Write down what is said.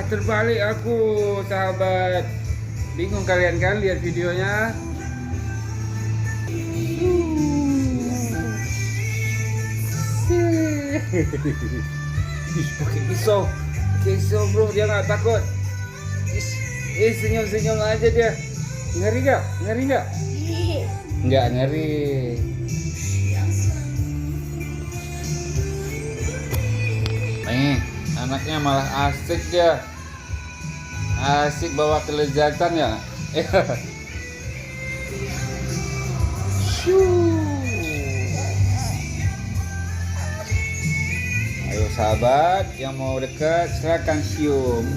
terbalik aku, sahabat. Bingung kalian kan lihat videonya? Ih, pakai pisau bro, dia nggak takut. Senyum-senyum aja dia. Ngeri nggak? Nggak ngeri. Nih, anaknya malah asik dia. Asik bawa kelezatan ya. Ayo sahabat, yang mau dekat silakan cium.